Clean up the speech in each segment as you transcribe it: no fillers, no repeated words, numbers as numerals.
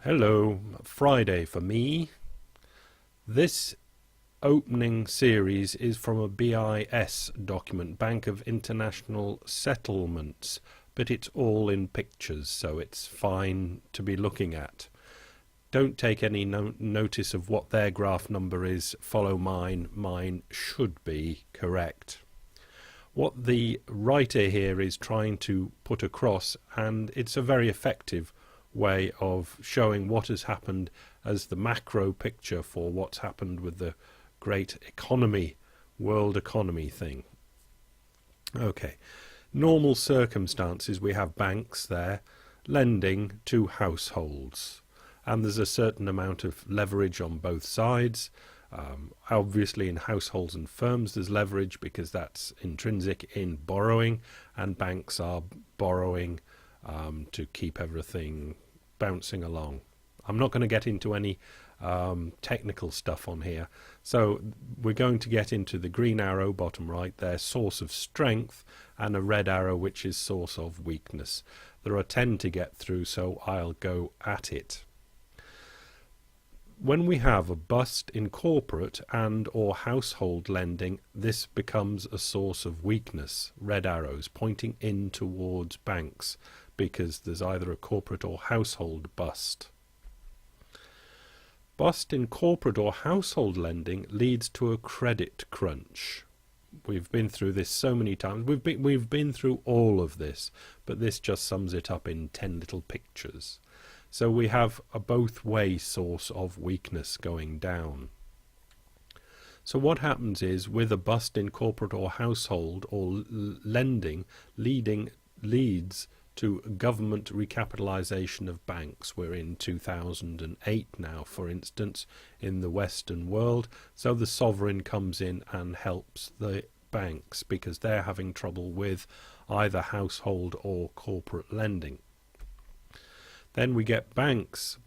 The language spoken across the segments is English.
Hello, Friday for me. This opening series is from a BIS document, Bank of International Settlements, but it's all in pictures, so it's fine to be looking at. Don't take any notice of what their graph number is, follow mine. Mine should be correct. What the writer here is trying to put across, and it's a very effective way of showing what has happened as the macro picture for what's happened with the great economy, world economy thing. Okay, normal circumstances, we have banks there lending to households, and there's a certain amount of leverage on both sides. Obviously in households and firms there's leverage because that's intrinsic in borrowing, and banks are borrowing to keep everything bouncing along. I'm not going to get into any technical stuff on here, so we're going to get into the green arrow bottom right there, source of strength, and a red arrow which is source of weakness. There are 10 to get through, so I'll go at it. When we have a bust in corporate and or household lending, this becomes a source of weakness, red arrows pointing in towards banks, because there's either a corporate or household bust. Bust in corporate or household lending leads to a credit crunch. We've been through this so many times. We've been through all of this, but this just sums it up in 10 little pictures. So we have a both-way source of weakness going down. So what happens is, with a bust in corporate or household or lending, leads to government recapitalisation of banks. We're in 2008 now, for instance, in the Western world. So the sovereign comes in and helps the banks because they're having trouble with either household or corporate lending. Then we get banks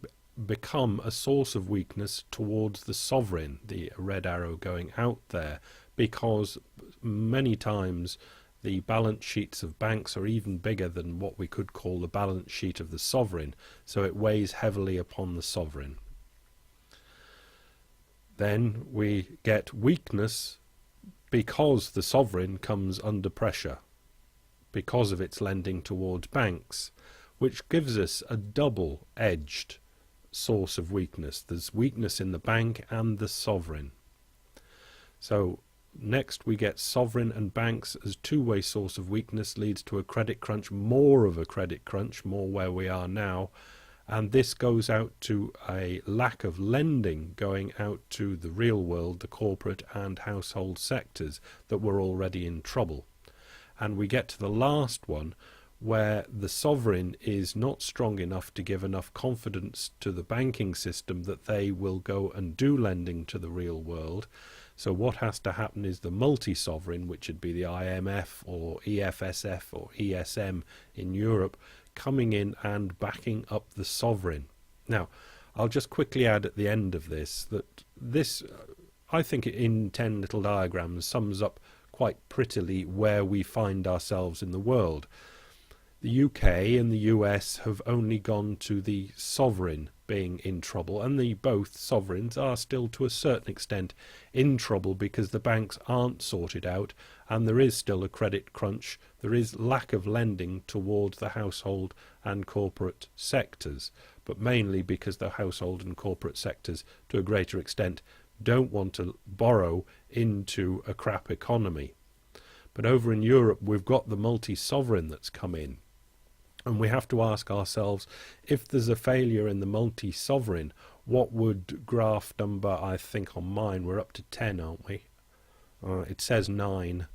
become a source of weakness towards the sovereign, the red arrow going out there, because many times the balance sheets of banks are even bigger than what we could call the balance sheet of the sovereign, so it weighs heavily upon the sovereign. Then we get weakness because the sovereign comes under pressure because of its lending towards banks, which gives us a double-edged source of weakness. There's weakness in the bank and the sovereign. So next we get sovereign and banks as two-way source of weakness, leads to a credit crunch, more of a credit crunch, more where we are now, and this goes out to a lack of lending going out to the real world, the corporate and household sectors that were already in trouble. And we get to the last one, where the sovereign is not strong enough to give enough confidence to the banking system that they will go and do lending to the real world. So what has to happen is the multi-sovereign, which would be the IMF or EFSF or ESM in Europe, coming in and backing up the sovereign. Now, I'll just quickly add at the end of this that this, I think in 10 little diagrams, sums up quite prettily where we find ourselves in the world. The UK and the US have only gone to the sovereign being in trouble, and both sovereigns are still to a certain extent in trouble because the banks aren't sorted out and there is still a credit crunch. There is lack of lending towards the household and corporate sectors, but mainly because the household and corporate sectors to a greater extent don't want to borrow into a crap economy. But over in Europe we've got the multi-sovereign that's come in. And we have to ask ourselves, if there's a failure in the multi-sovereign, what would graph number, I think on mine, we're up to 10, aren't we? It says 9.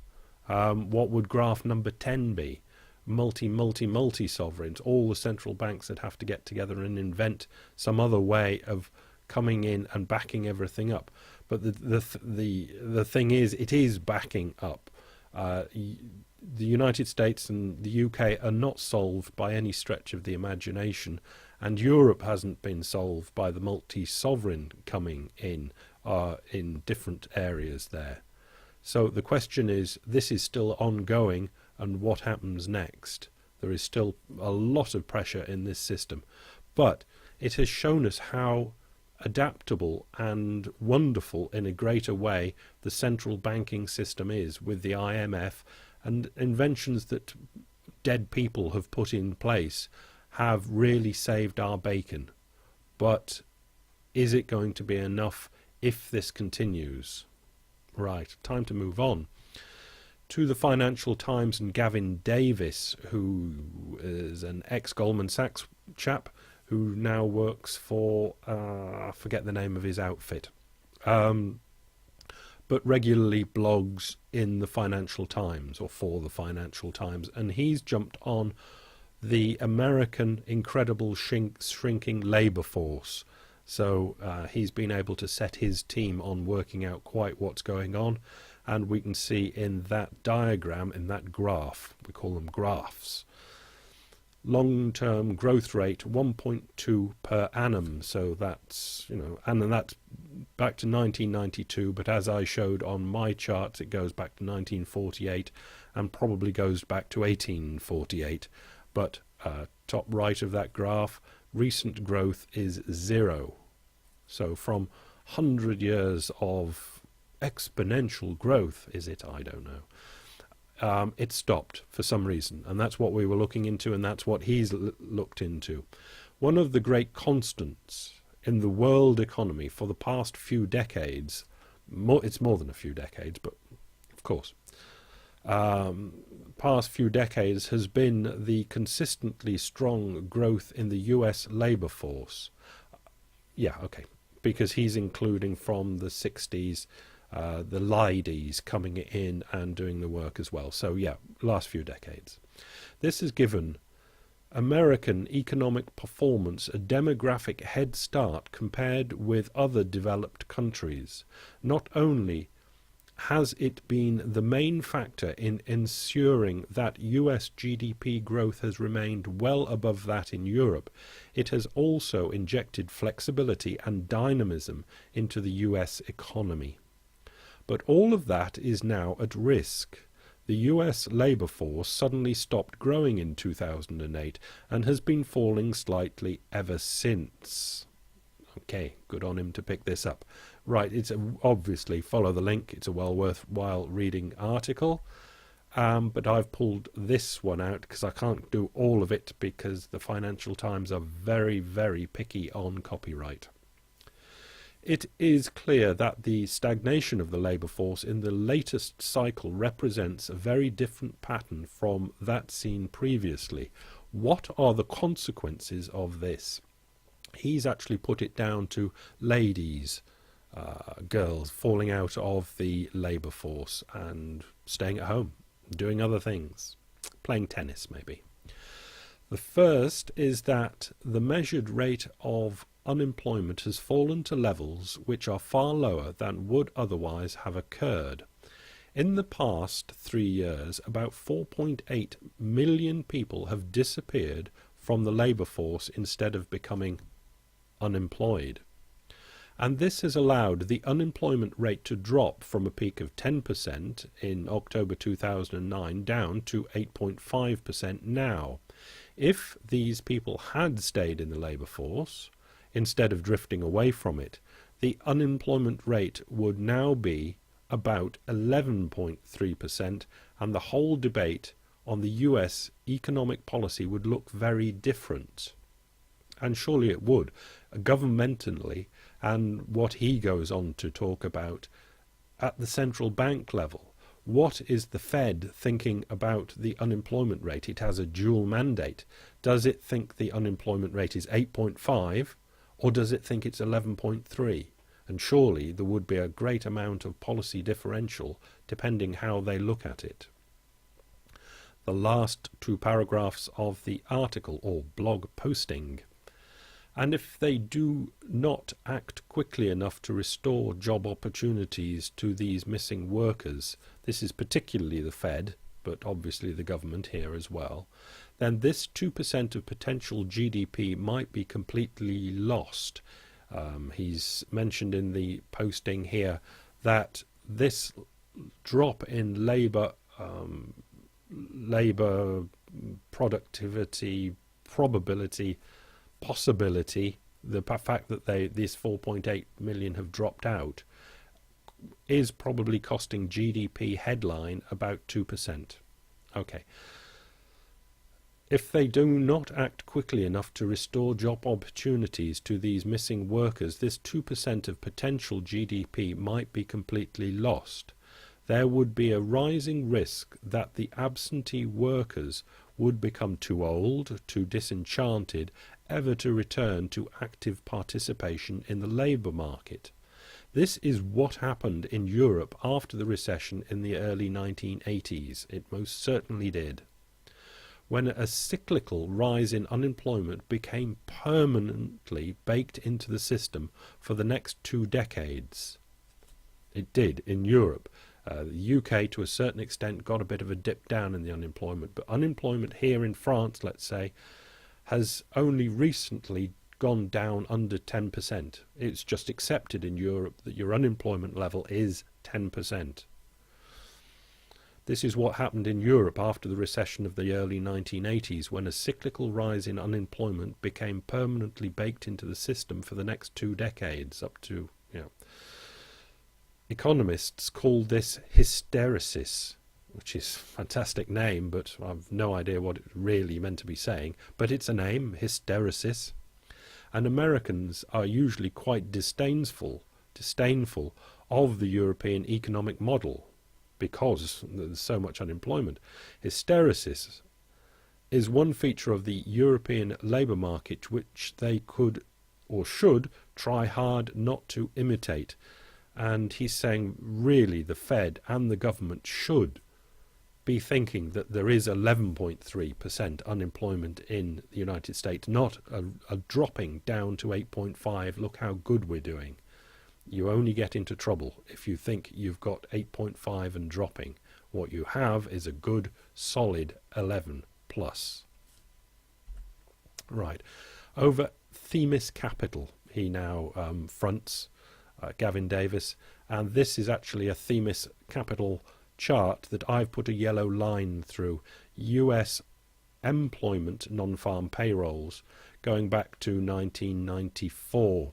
What would graph number 10 be? Multi-sovereigns, all the central banks that have to get together and invent some other way of coming in and backing everything up. But the thing is, it is backing up. The United States and the UK are not solved by any stretch of the imagination, and Europe hasn't been solved by the multi-sovereign coming in different areas there. So the question is, this is still ongoing, and what happens next? There is still a lot of pressure in this system. But it has shown us how adaptable and wonderful in a greater way the central banking system is, with the IMF, and inventions that dead people have put in place have really saved our bacon. But is it going to be enough if this continues? Right, time to move on to the Financial Times and Gavin Davis, who is an ex-Goldman Sachs chap who now works for, I forget the name of his outfit, but regularly blogs in the Financial Times, or for the Financial Times, and he's jumped on the American incredible shrinking labour force. So he's been able to set his team on working out quite what's going on, and we can see in that diagram, in that graph, we call them graphs, long-term growth rate 1.2 per annum. So that's, and then that's back to 1992, but as I showed on my charts, it goes back to 1948 and probably goes back to 1848. But top right of that graph, recent growth is 0. So from 100 years of exponential growth, is it? I don't know. It stopped for some reason, and that's what we were looking into, and that's what he's looked into. One of the great constants in the world economy for the past few decades, it's more than a few decades, but of course, past few decades has been the consistently strong growth in the US labour force. Yeah, okay, because he's including from the 60s, the ladies coming in and doing the work as well. So yeah, last few decades. This has given American economic performance a demographic head start compared with other developed countries. Not only has it been the main factor in ensuring that US GDP growth has remained well above that in Europe, it has also injected flexibility and dynamism into the US economy. But all of that is now at risk. The US labour force suddenly stopped growing in 2008 and has been falling slightly ever since. Okay, good on him to pick this up. Right, it's obviously, follow the link, it's a well worthwhile reading article. But I've pulled this one out because I can't do all of it because the Financial Times are very, very picky on copyright. It is clear that the stagnation of the labour force in the latest cycle represents a very different pattern from that seen previously. What are the consequences of this? He's actually put it down to ladies, girls falling out of the labour force and staying at home, doing other things, playing tennis maybe. The first is that the measured rate of unemployment has fallen to levels which are far lower than would otherwise have occurred. In the past 3 years, about 4.8 million people have disappeared from the labour force instead of becoming unemployed. And this has allowed the unemployment rate to drop from a peak of 10% in October 2009 down to 8.5% now. If these people had stayed in the labour force, instead of drifting away from it, the unemployment rate would now be about 11.3%, and the whole debate on the US economic policy would look very different. And surely it would, governmentally, and what he goes on to talk about at the central bank level. What is the Fed thinking about the unemployment rate? It has a dual mandate. Does it think the unemployment rate is 8.5? Or does it think it's 11.3? And surely there would be a great amount of policy differential depending how they look at it. The last two paragraphs of the article or blog posting. And if they do not act quickly enough to restore job opportunities to these missing workers, this is particularly the Fed, but obviously the government here as well, then this 2% of potential GDP might be completely lost. He's mentioned in the posting here that this drop in labour productivity, probability, possibility, the fact that this 4.8 million have dropped out is probably costing GDP headline about 2%. Okay. If they do not act quickly enough to restore job opportunities to these missing workers, this 2% of potential GDP might be completely lost. There would be a rising risk that the absentee workers would become too old, too disenchanted, ever to return to active participation in the labour market. This is what happened in Europe after the recession in the early 1980s. It most certainly did. When a cyclical rise in unemployment became permanently baked into the system for the next 2 decades. It did in Europe. The UK, to a certain extent, got a bit of a dip down in the unemployment, but unemployment here in France, let's say, has only recently gone down under 10%. It's just accepted in Europe that your unemployment level is 10%. This is what happened in Europe after the recession of the early 1980s, when a cyclical rise in unemployment became permanently baked into the system for the next 2 decades, up to, Economists call this hysteresis, which is a fantastic name, but I've no idea what it really meant to be saying. But it's a name, hysteresis. And Americans are usually quite disdainful of the European economic model because there's so much unemployment. Hysteresis is one feature of the European labour market which they could or should try hard not to imitate. And he's saying really the Fed and the government should be thinking that there is 11.3% unemployment in the United States, not a dropping down to 8.5. Look how good we're doing. You only get into trouble if you think you've got 8.5 and dropping. What you have is a good, solid 11 plus. Right. Over Themis Capital, he now fronts, Gavin Davis, and this is actually a Themis Capital chart that I've put a yellow line through. US employment non-farm payrolls going back to 1994.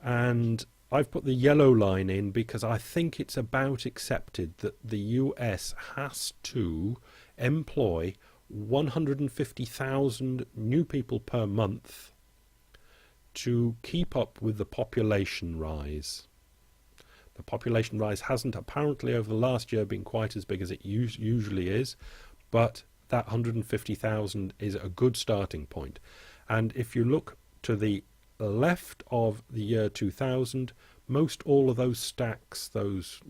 And I've put the yellow line in because I think it's about accepted that the US has to employ 150,000 new people per month to keep up with the population rise. The population rise hasn't apparently over the last year been quite as big as it usually is, but that 150,000 is a good starting point. And if you look to the left of the year 2000, most all of those stacks, those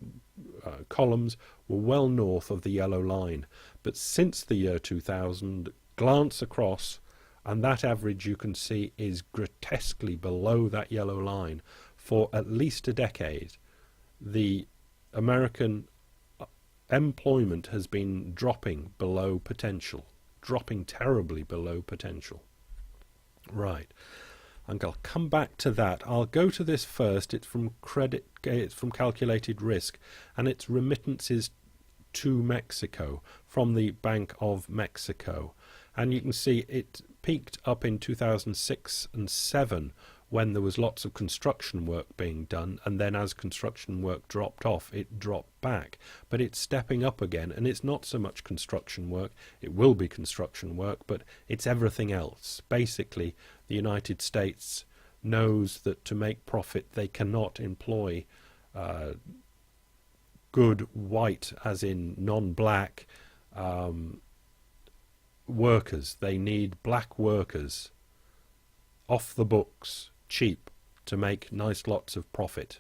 columns, were well north of the yellow line. But since the year 2000, glance across, and that average you can see is grotesquely below that yellow line. For at least a decade, the American employment has been dropping below potential, dropping terribly below potential. Right. And I'll come back to that. I'll go to this first. It's from Calculated Risk, and it's remittances to Mexico from the Bank of Mexico. And you can see it peaked up in 2006 and 7 when there was lots of construction work being done, and then as construction work dropped off, it dropped back. But it's stepping up again, and it's not so much construction work. It will be construction work, but it's everything else. Basically, the United States knows that to make profit they cannot employ good white, as in non-black, workers. They need black workers off the books, cheap, to make nice lots of profit.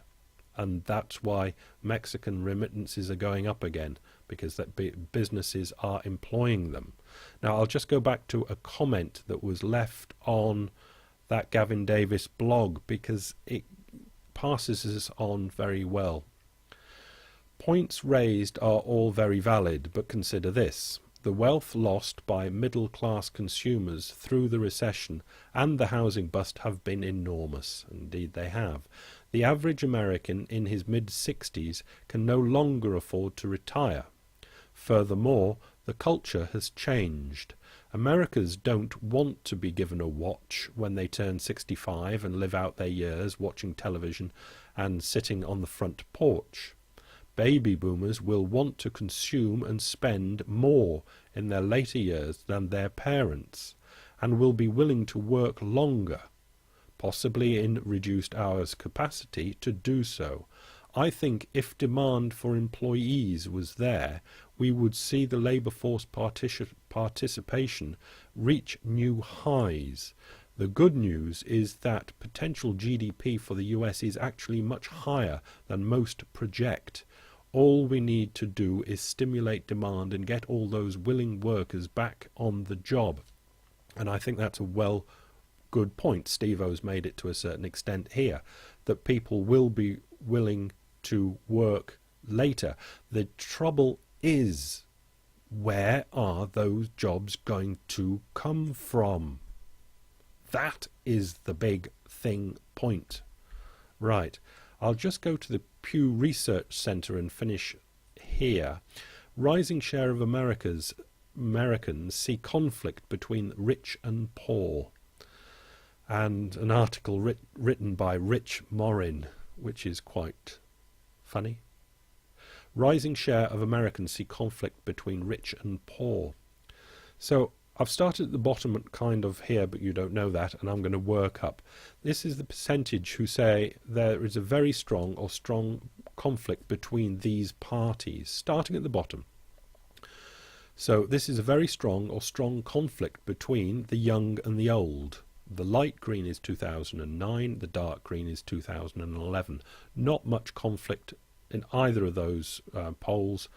And that's why Mexican remittances are going up again, because that businesses are employing them. Now I'll just go back to a comment that was left on that Gavin Davis blog, because it passes us on very well. Points raised are all very valid, but consider this. The wealth lost by middle-class consumers through the recession and the housing bust have been enormous. Indeed they have. The average American in his mid-60s can no longer afford to retire. Furthermore, the culture has changed. Americans don't want to be given a watch when they turn 65 and live out their years watching television and sitting on the front porch. Baby boomers will want to consume and spend more in their later years than their parents, and will be willing to work longer, possibly in reduced hours capacity to do so. I think if demand for employees was there, we would see the labour force participation reach new highs. The good news is that potential GDP for the US is actually much higher than most project. All we need to do is stimulate demand and get all those willing workers back on the job. And I think that's a good point. Steve-O's made it to a certain extent here, that people will be willing to work later. The trouble is, where are those jobs going to come from? That is the big point. Right, I'll just go to the Pew Research Center and finish here. Rising share of Americans see conflict between rich and poor. And an article written by Rich Morin, which is quite funny. Rising share of Americans see conflict between rich and poor. So I've started at the bottom kind of here, but you don't know that, and I'm going to work up. This is the percentage who say there is a very strong or strong conflict between these parties, starting at the bottom. So this is a very strong or strong conflict between the young and the old. The light green is 2009, the dark green is 2011. Not much conflict in either of those polls.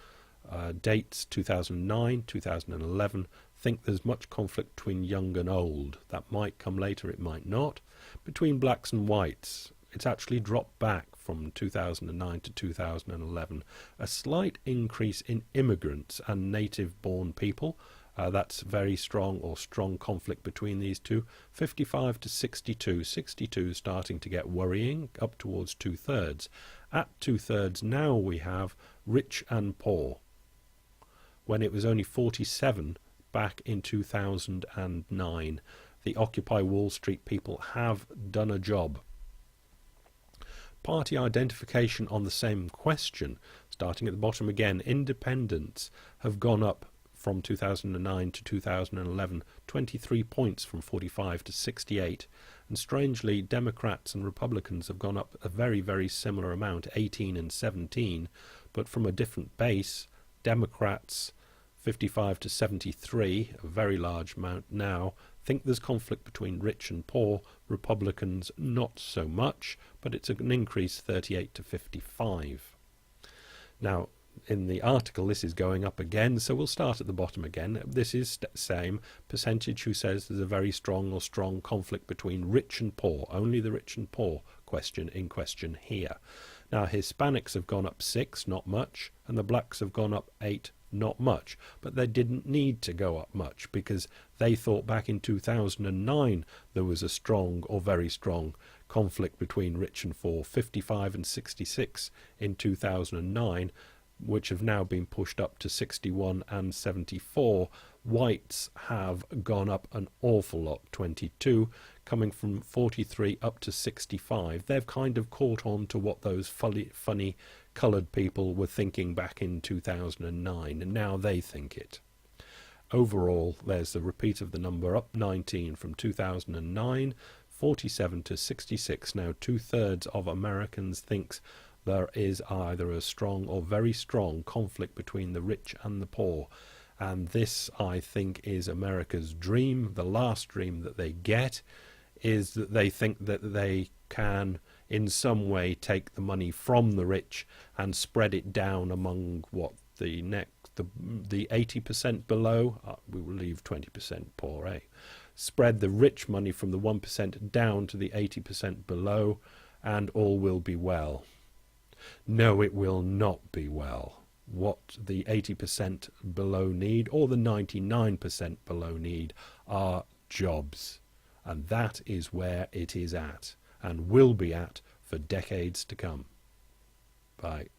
Dates 2009, 2011. Think there's much conflict between young and old. That might come later, it might not. Between blacks and whites, it's actually dropped back from 2009 to 2011. A slight increase in immigrants and native-born people. That's very strong or strong conflict between these two. 55 to 62. 62 starting to get worrying, up towards 2/3. At 2/3 now we have rich and poor, when it was only 47 back in 2009. The Occupy Wall Street people have done a job. Party identification on the same question, starting at the bottom again. Independents have gone up from 2009 to 2011, 23 points from 45 to 68. And strangely, Democrats and Republicans have gone up a very, very similar amount, 18 and 17, but from a different base. Democrats 55 to 73, a very large amount now. Think there's conflict between rich and poor. Republicans not so much, but it's an increase 38 to 55. Now, in the article this is going up again, so we'll start at the bottom again. This is same percentage who says there's a very strong or strong conflict between rich and poor. Only the rich and poor question in question here. Now, Hispanics have gone up 6, not much, and the blacks have gone up 8, not much, but they didn't need to go up much because they thought back in 2009 there was a strong or very strong conflict between rich and poor. 55 and 66 in 2009, which have now been pushed up to 61 and 74. Whites have gone up an awful lot, 22, coming from 43 up to 65. They've kind of caught on to what those funny coloured people were thinking back in 2009, and now they think it. Overall, there's the repeat of the number, up 19 from 2009, 47 to 66. Now, 2/3 of Americans thinks there is either a strong or very strong conflict between the rich and the poor. And this, I think, is America's dream. The last dream that they get is that they think that they can in some way take the money from the rich and spread it down among the 80% below. We will leave 20% poor, eh? Spread the rich money from the 1% down to the 80% below, and all will be well. No, it will not be well. What the 80% below need, or the 99% below need, are jobs. And that is where it is at, and will be at for decades to come. Bye.